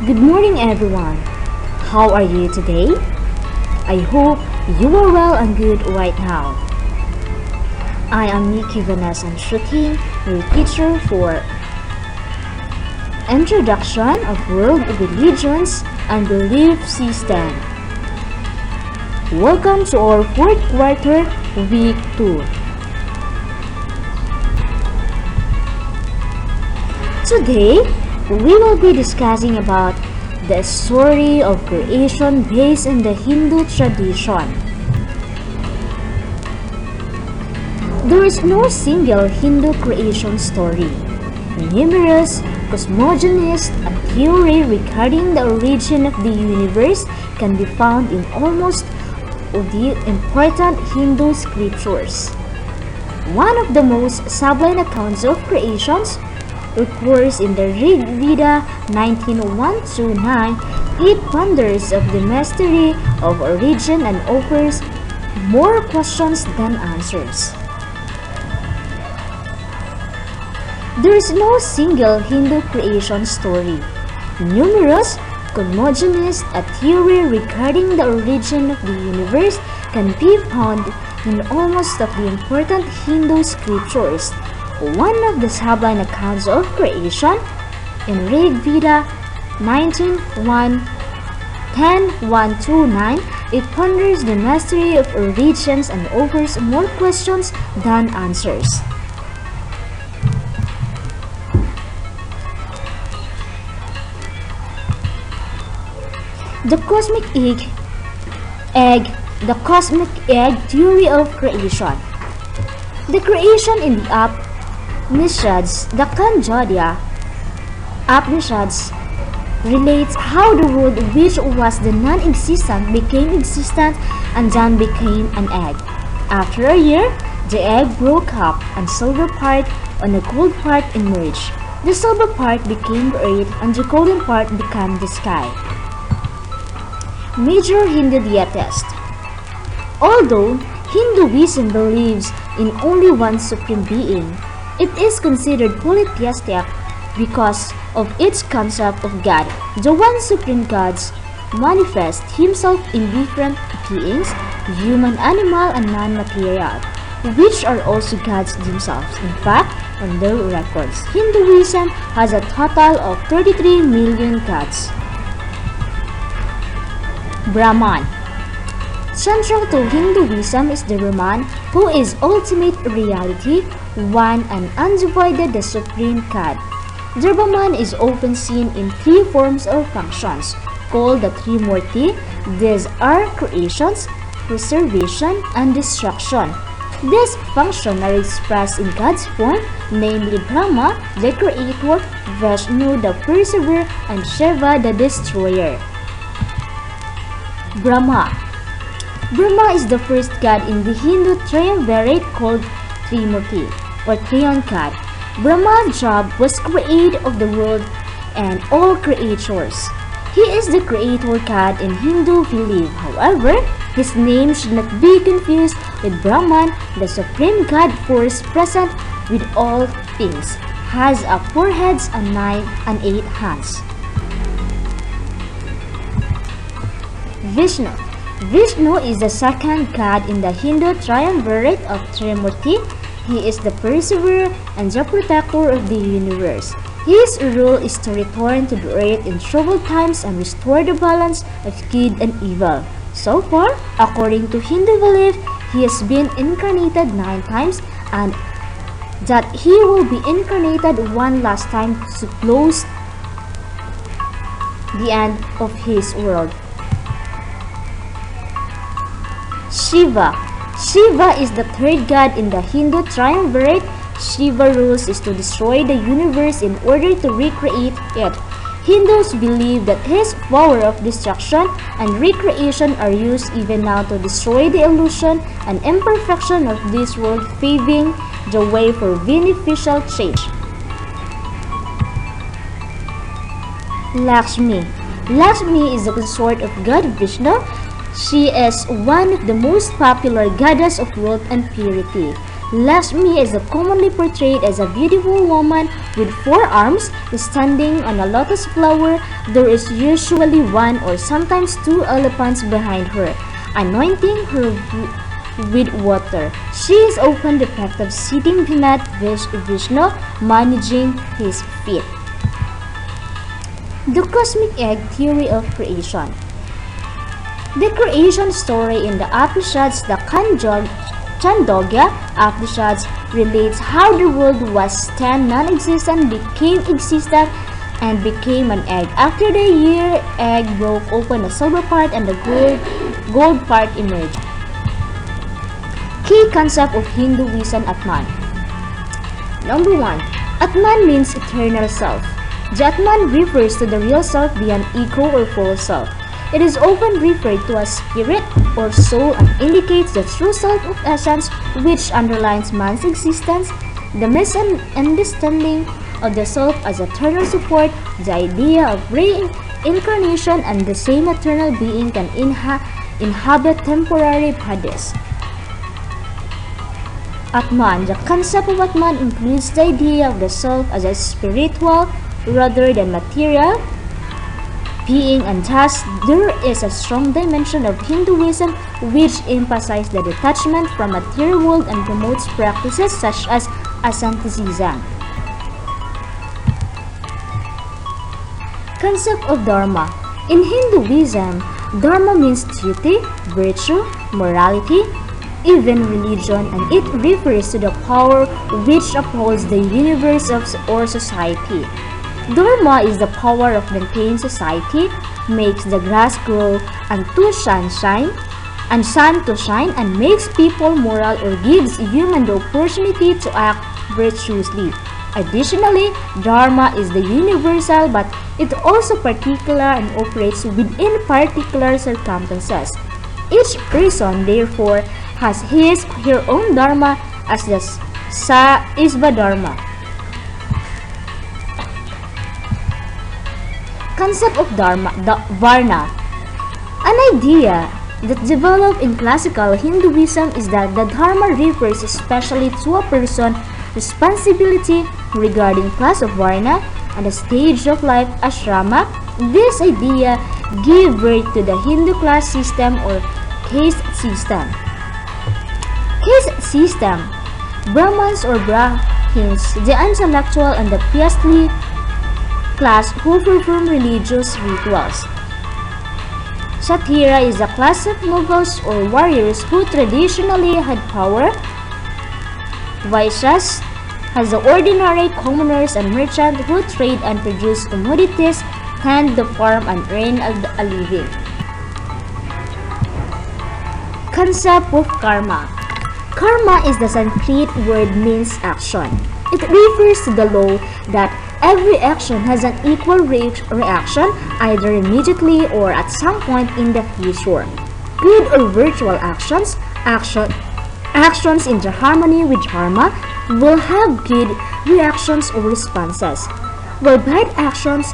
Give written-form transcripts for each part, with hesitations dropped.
Good morning, everyone. How are you today? I hope you are well and good right now. I am Nikki Vanessa Shruti, your teacher for Introduction of World Religions and Belief System. Welcome to our fourth quarter, week 2. Today, we will be discussing about the story of creation based on the Hindu tradition. There is no single Hindu creation story. Numerous cosmogonies and theories regarding the origin of the universe can be found in almost all the important Hindu scriptures. One of the most sublime accounts of creations occurs in the Rig Veda 19.1-9. It ponders of the mystery of origin and offers more questions than answers. There is no single Hindu creation story. Numerous cosmogonies and theories regarding the origin of the universe can be found in almost of the important Hindu scriptures. One of the sublime accounts of creation in Rig Veda 19.10.1-9, it ponders the mystery of origins and offers more questions than answers. The cosmic egg theory of creation. The creation in the Upanishads, the Kanjodya Upanishads, relates how the world which was the non-existent became existent and then became an egg. After a year, the egg broke up and silver part and the gold part emerged. The silver part became the earth and the golden part became the sky. Major Hindu deities. Although Hinduism believes in only one supreme being, it is considered polytheistic because of its concept of God. The one supreme God manifests himself in different beings, human, animal, and non-material, which are also gods themselves. In fact, on their records, Hinduism has a total of 33 million gods. Brahman. Central to Hinduism is the Brahman, who is ultimate reality, one and undivided, the supreme God. The Brahman is often seen in three forms or functions, called the Trimurti. These are creations, preservation, and destruction. These functions are expressed in God's form, namely Brahma, the creator, Vishnu, the preserver, and Shiva, the destroyer. Brahma. Brahma is the first god in the Hindu triumvirate called Trimurti, or Triune God. Brahma's job was create of the world and all creatures. He is the creator god in Hindu belief. However, his name should not be confused with Brahman, the supreme god force present with all things, has 4 heads and 9 and 8 hands. Vishnu. Vishnu is the second god in the Hindu triumvirate of Trimurti. He is the preserver and the protector of the universe. His role is to return to the earth in troubled times and restore the balance of good and evil. So far, according to Hindu belief, he has been incarnated 9 times and that he will be incarnated one last time to close the end of his world. Shiva. Shiva is the third god in the Hindu triumvirate. Shiva's role is to destroy the universe in order to recreate it. Hindus believe that his power of destruction and recreation are used even now to destroy the illusion and imperfection of this world, paving the way for beneficial change. Lakshmi. Lakshmi is the consort of God Vishnu. She is one of the most popular goddess of wealth and purity. Lakshmi is commonly portrayed as a beautiful woman with four arms standing on a lotus flower. There is usually one or sometimes two elephants behind her, anointing her with water. She is often depicted sitting beneath Vishnu, managing his feet. The Cosmic Egg Theory of Creation. The creation story in the Upanishads, the Chandogya Upanishads, relates how the world was then non-existent, became existent, and became an egg. After the year, egg broke open, the silver part and the gold part emerged. Key concept of Hinduism Atman. Number 1. Atman means eternal self. The Atman refers to the real self beyond ego or false self. It is often referred to as spirit or soul and indicates the true self of essence which underlines man's existence. The misunderstanding of the self as eternal support, the idea of reincarnation and the same eternal being can inhabit temporary bodies. Atman. The concept of Atman includes the idea of the self as a spiritual rather than material being, and thus there is a strong dimension of Hinduism which emphasizes the detachment from material world and promotes practices such as asceticism. Concept of Dharma. In Hinduism, Dharma means duty, virtue, morality, even religion, and it refers to the power which upholds the universe or society. Dharma is the power of maintaining society, makes the grass grow and to sun to shine, and makes people moral or gives human the opportunity to act virtuously. Additionally, Dharma is the universal, but it also particular and operates within particular circumstances. Each person, therefore, has her own Dharma as the Saisva Dharma. Concept of Dharma, Varna. An idea that developed in classical Hinduism is that the Dharma refers especially to a person's responsibility regarding class of Varna and the stage of life ashrama. This idea gave birth to the Hindu class system or caste system. Caste system. Brahmins or Brahmins, the intellectual and the priestly class who perform religious rituals. Kshatriya is a class of nobles or warriors who traditionally had power. Vaishyas has the ordinary commoners and merchants who trade and produce commodities, tend the farm and earn a living. Concept of Karma. Karma is the Sanskrit word means action. It refers to the law that every action has an equal reaction either immediately or at some point in the future. Good or virtual actions in harmony with Dharma will have good reactions or responses, while bad action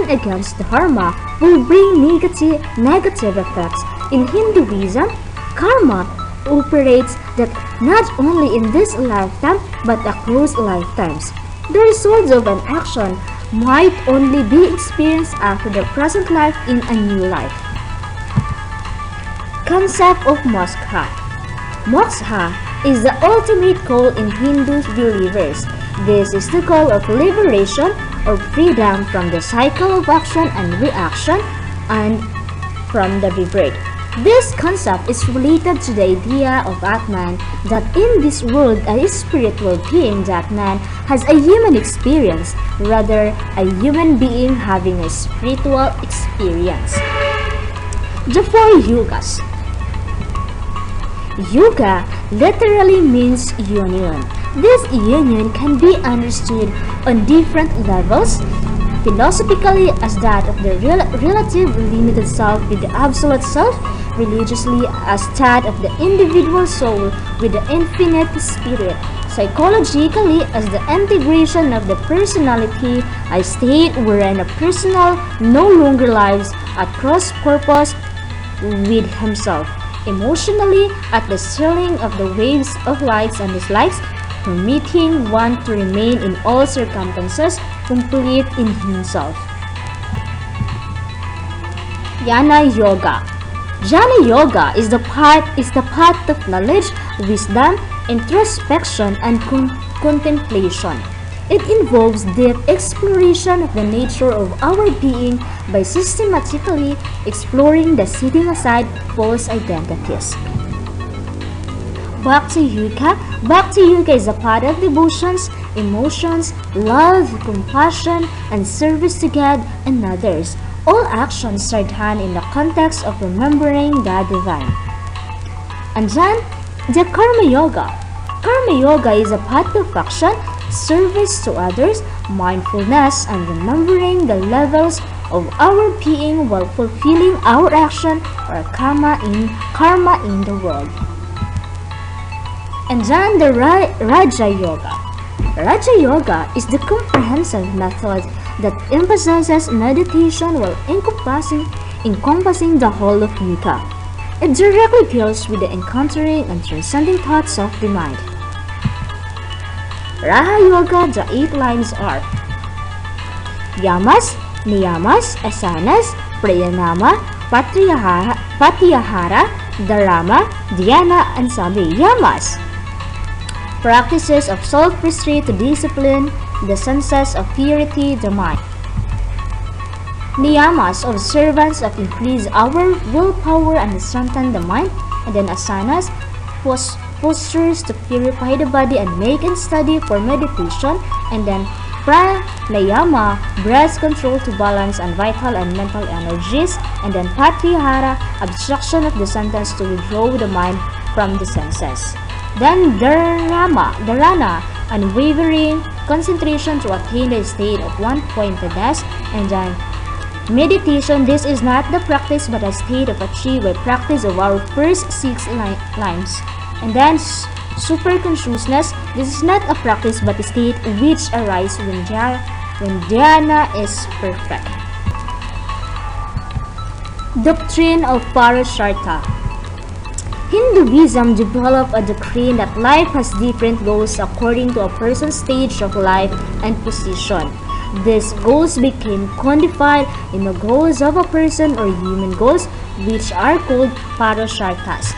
against Dharma will bring negative effects. In Hinduism, karma operates that not only in this lifetime but across lifetimes. The results of an action might only be experienced after the present life in a new life. Concept of moksha. Moksha is the ultimate goal in Hindu believers. This is the goal of liberation or freedom from the cycle of action and reaction and from the rebirth. This concept is related to the idea of Atman, that in this world a spiritual being, that man has a human experience, rather a human being having a spiritual experience. The four yugas. Yuga literally means union. This union can be understood on different levels, philosophically as that of the relative limited self with the absolute self, religiously as that of the individual soul with the infinite spirit, psychologically as the integration of the personality, a state wherein a personal no longer lives at cross purpose with himself. emotionally at the swirling of the waves of likes and dislikes, permitting one to remain in all circumstances complete in himself. Jnana Yoga. Jnana Yoga is the path of knowledge, wisdom, introspection, and contemplation. It involves deep exploration of the nature of our being by systematically exploring the setting aside of false identities. Bhakti Yoga. Bhakti Yoga is a path of devotions, emotions, love, compassion, and service to God and others. All actions are done in the context of remembering the divine. And then, the Karma Yoga. Karma Yoga is a path of action, service to others, mindfulness, and remembering the levels of our being while fulfilling our action or karma in the world. And then the Raja Yoga. Raja Yoga is the comprehensive method that emphasizes meditation while encompassing the whole of yoga. It directly deals with the encountering and transcending thoughts of the mind. Raha Yoga, the 8 lines are Yamas, Niyamas, Asanas, Pranayama, Pratyahara, Dharma, Dhyana, and Sabi. Yamas. Practices of self-restraint to discipline the senses, of purity the mind. Niyamas, observance of increase our willpower and strengthen the mind. And then asanas, postures to purify the body and make it steady for meditation. And then pranayama, breath control to balance and vital and mental energies. And then pratyahara, abstraction of the sentence to withdraw the mind from the senses. Then dharana, unwavering concentration to attain the state of one-pointedness. And then meditation, this is not the practice but a state of achieved by practice of our first 6 lines. And then super consciousness, this is not a practice but a state which arises when dhyana is perfect. Doctrine of Parashartha. Hinduism developed a doctrine that life has different goals according to a person's stage of life and position. These goals became codified in the goals of a person or human goals, which are called Parasharthas.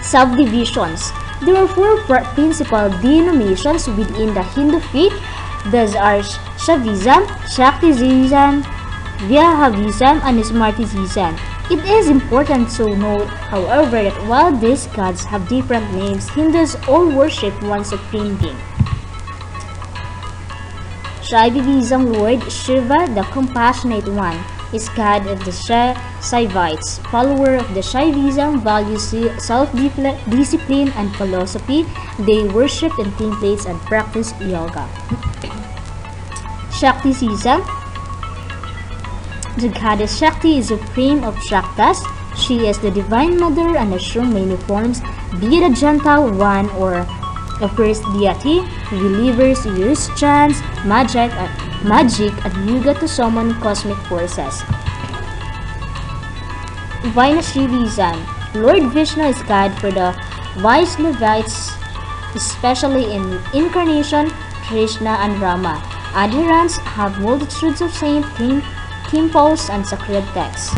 Subdivisions. There are 4 principal denominations within the Hindu faith. These are Shaivism, Shaktism, Vaishnavism, and Smartism. It is important to note, however, that while these gods have different names, Hindus all worship one supreme being. Shaivism Lord Shiva, the compassionate one, is god of the Shaivites. Follower of the Shaivism values self-discipline and philosophy. They worship in templates and practice yoga. Shaktism. The goddess Shakti is supreme of Shaktas. She is the divine mother and assumes many forms, be it a gentle one or a first deity. Believers use chants, magic, and yoga to summon cosmic forces. Vaishnavism. Lord Vishnu is god for the Vaishnavites, especially in incarnation, Krishna and Brahma. Adherents have multitudes of saints, temples, and sacred texts.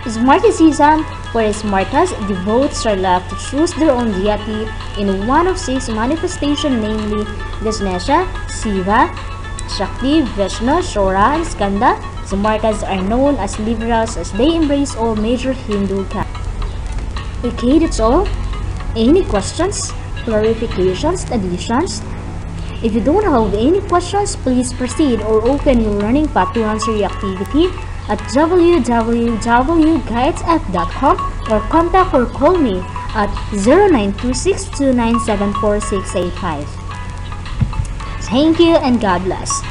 Smartism, where Smartas, devotees are left to choose their own deity in one of 6 manifestations, namely Ganesha, Shiva, Shakti, Vishnu, Shora, and Skanda. Smartas are known as liberals as they embrace all major Hindu canons. Okay, that's all. Any questions, clarifications, additions? If you don't have any questions, please proceed or open your learning path to answer your activity at www.gaitf.com or contact or call me at 0926297465. Thank you and God bless.